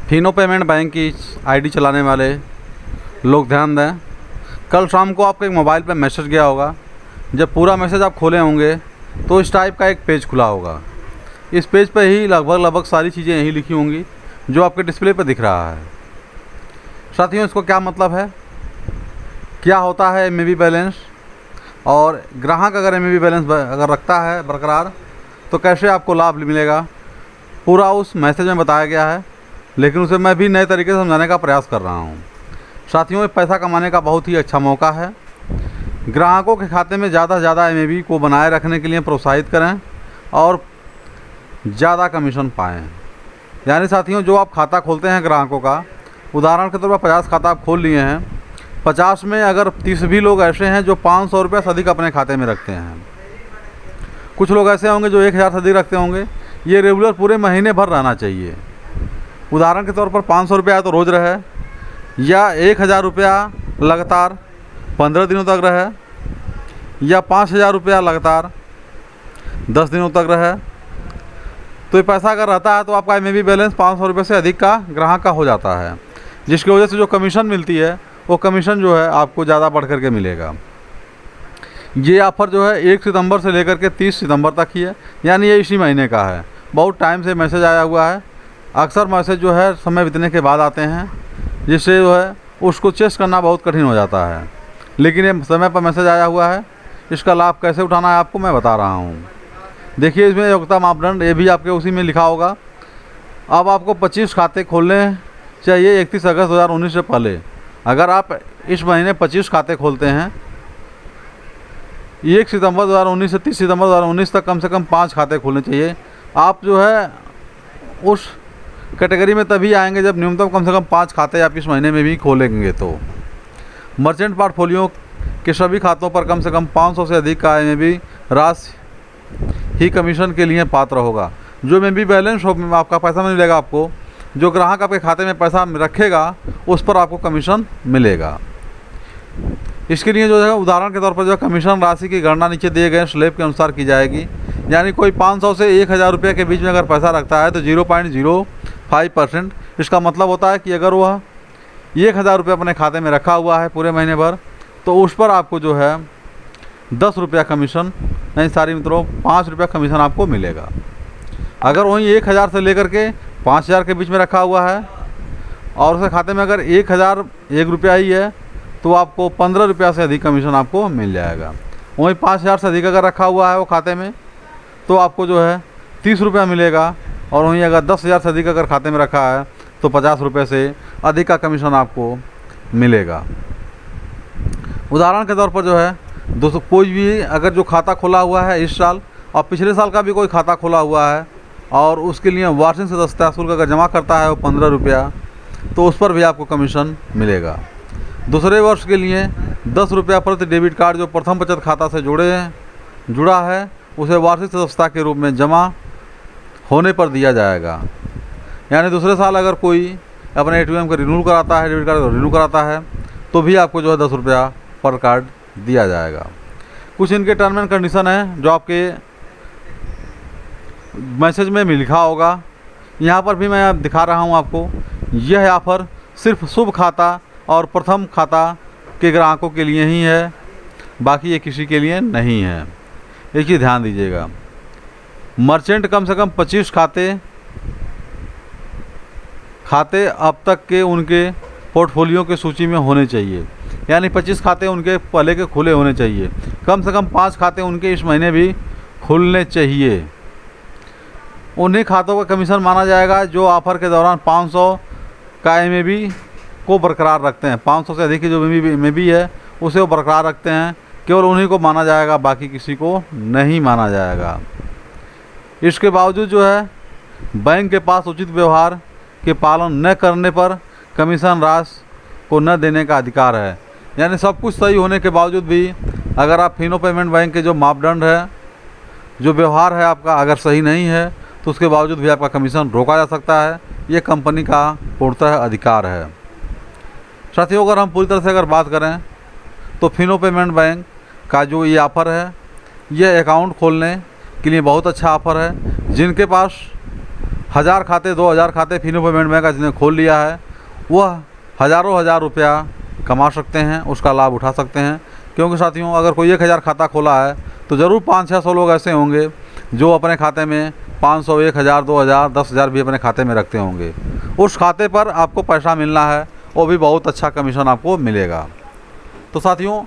Fino payment bank की ID चलाने वाले लोग ध्यान दें। कल शाम को आपके मोबाइल पर मैसेज गया होगा। जब पूरा मैसेज आप खोले होंगे तो इस टाइप का एक पेज खुला होगा। इस पेज पर ही लगभग सारी चीज़ें यही लिखी होंगी जो आपके डिस्प्ले पर दिख रहा है। साथियों, इसको क्या मतलब है, क्या होता है एमएबी बैलेंस, और ग्राहक अगर एमएबी बैलेंस अगर रखता है बरकरार तो कैसे आपको लाभ मिलेगा, पूरा उस मैसेज में बताया गया है। लेकिन उसे मैं भी नए तरीके से समझाने का प्रयास कर रहा हूँ। साथियों, ये पैसा कमाने का बहुत ही अच्छा मौका है। ग्राहकों के खाते में ज़्यादा से ज़्यादा एमएबी को बनाए रखने के लिए प्रोत्साहित करें और ज़्यादा कमीशन पाएँ। यानी साथियों, जो आप खाता खोलते हैं ग्राहकों का, उदाहरण के तौर पर 50 खाता आप खोल लिए हैं, 50 में अगर 30 भी लोग ऐसे हैं जो 500 रुपये से अधिक अपने खाते में रखते हैं। कुछ लोग ऐसे होंगे जो 1000 से अधिक रखते होंगे। ये रेगुलर पूरे महीने भर रहना चाहिए। उदाहरण के तौर पर 500 रुपया तो रोज़ रहे, या 1000 रुपया लगातार 15 दिनों तक रहे, या 5000 रुपया लगातार 10 दिनों तक रहे। तो ये पैसा अगर रहता है तो आपका एमएबी बैलेंस 500 रुपये से अधिक का ग्राहक का हो जाता है, जिसकी वजह से जो कमीशन मिलती है वो कमीशन जो है आपको ज़्यादा बढ़ कर के मिलेगा। ये ऑफ़र जो है 1 सितंबर से लेकर के 30 सितंबर तक ही है, यानी ये इसी महीने का है। बहुत टाइम से मैसेज आया हुआ है। अक्सर मैसेज जो है समय बीतने के बाद आते हैं, जिससे जो है उसको चेक करना बहुत कठिन हो जाता है। लेकिन ये समय पर मैसेज आया हुआ है। इसका लाभ कैसे उठाना है आपको मैं बता रहा हूँ। देखिए, इसमें योग्यता मापदंड ये भी आपके उसी में लिखा होगा। अब आपको 25 खाते खोलने चाहिए 31 अगस्त 2019 से पहले। अगर आप इस महीने 25 खाते खोलते हैं, 1 सितंबर 2019 से 30 सितंबर 2019 तक कम से कम 5 खाते खोलने चाहिए। आप जो है उस कैटेगरी में तभी आएंगे जब न्यूनतम कम से कम 5 खाते आप इस महीने में भी खोलेंगे। तो मर्चेंट पोर्टफोलियो के सभी खातों पर कम से कम 500 से अधिक का एमएबी राशि ही कमीशन के लिए पात्र होगा। जो एमएबी बैलेंस हो आपका पैसा मिलेगा आपको, जो ग्राहक आपके खाते में पैसा रखेगा उस पर आपको कमीशन मिलेगा। इसके लिए जो है उदाहरण के तौर पर जो कमीशन राशि की गणना नीचे दिए गए स्लैब के अनुसार की जाएगी। यानी कोई 500 से 1000 रुपये के बीच में अगर पैसा रखता है तो 0.05%। इसका मतलब होता है कि अगर वह 1000 रुपये अपने खाते में रखा हुआ है पूरे महीने भर, तो उस पर आपको जो है 10 रुपया कमीशन, नहीं सारी मित्रों 5 रुपया कमीशन आपको मिलेगा। अगर वहीं 1000 से लेकर के 5000 के बीच में रखा हुआ है और उसके खाते में अगर 1001 रुपया ही है तो आपको 15 रुपया से अधिक कमीशन आपको मिल जाएगा। वहीं 5000 से अधिक अगर रखा हुआ है वो खाते में तो आपको जो है 30 रुपया मिलेगा, और वहीं अगर 10,000 से अधिक अगर खाते में रखा है तो 50 रुपये से अधिक का कमीशन आपको मिलेगा। उदाहरण के तौर पर जो है दोस्तों, कोई भी अगर जो खाता खोला हुआ है इस साल और पिछले साल का भी कोई खाता खोला हुआ है और उसके लिए वार्षिक सदस्यता शुल्क अगर जमा करता है वो 15 रुपया, तो उस पर भी आपको कमीशन मिलेगा। दूसरे वर्ष के लिए 10 रुपया प्रति डेबिट कार्ड जो प्रथम बचत खाता से जुड़ा है उसे वार्षिक सदस्यता के रूप में जमा होने पर दिया जाएगा। यानी दूसरे साल अगर कोई अपने एटीएम का रिन्यू कराता है, डेबिट कार्ड का रिन्यू कराता है, तो भी आपको जो है 10 रुपया पर कार्ड दिया जाएगा। कुछ इनके टर्म एंड कंडीशन है जो आपके मैसेज में भी लिखा होगा। यहाँ पर भी मैं दिखा रहा हूँ आपको। यह ऑफ़र सिर्फ शुभ खाता और प्रथम खाता के ग्राहकों के लिए ही है, बाकी ये किसी के लिए नहीं है। एक ही ध्यान दीजिएगा, मर्चेंट कम से कम 25 खाते अब तक के उनके पोर्टफोलियो के सूची में होने चाहिए। यानी 25 खाते उनके पहले के खुले होने चाहिए। कम से कम 5 खाते उनके इस महीने भी खुलने चाहिए। उन्हीं खातों का कमीशन माना जाएगा जो ऑफ़र के दौरान 500 का एमएबी को बरकरार रखते हैं। 500 से अधिक की जो एमएबी है उसे वो बरकरार रखते हैं, केवल उन्हीं को माना जाएगा, बाकी किसी को नहीं माना जाएगा। इसके बावजूद जो है बैंक के पास उचित व्यवहार के पालन न करने पर कमीशन राशि को न देने का अधिकार है। यानी सब कुछ सही होने के बावजूद भी अगर आप फिनो पेमेंट बैंक के जो मापदंड है, जो व्यवहार है आपका अगर सही नहीं है, तो उसके बावजूद भी आपका कमीशन रोका जा सकता है। ये कंपनी का पूर्णतः अधिकार है। साथियों, अगर हम पूरी तरह से अगर बात करें तो फिनो पेमेंट बैंक का जो ये ऑफ़र है, यह अकाउंट खोलने के लिए बहुत अच्छा ऑफ़र है। जिनके पास 1000 खाते 2000 खाते फिनो पेमेंट बैंक का जिसने खोल लिया है वह हज़ारों हज़ार रुपया कमा सकते हैं, उसका लाभ उठा सकते हैं। क्योंकि साथियों अगर कोई 1000 खाता खोला है तो ज़रूर 500-600 लोग ऐसे होंगे जो अपने खाते में 500, 1000, 2000, 10,000 भी अपने खाते में रखते होंगे। उस खाते पर आपको पैसा मिलना है, वो भी बहुत अच्छा कमीशन आपको मिलेगा। तो साथियों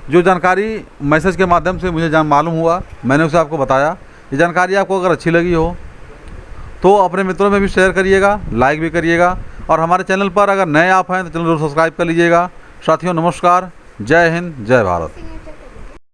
जो जानकारी मैसेज के माध्यम से मुझे मालूम हुआ, मैंने उसे आपको बताया। ये जानकारी आपको अगर अच्छी लगी हो तो अपने मित्रों में भी शेयर करिएगा, लाइक भी करिएगा, और हमारे चैनल पर अगर नए आप हैं तो चैनल जरूर सब्सक्राइब कर लीजिएगा। साथियों नमस्कार, जय हिंद, जय भारत।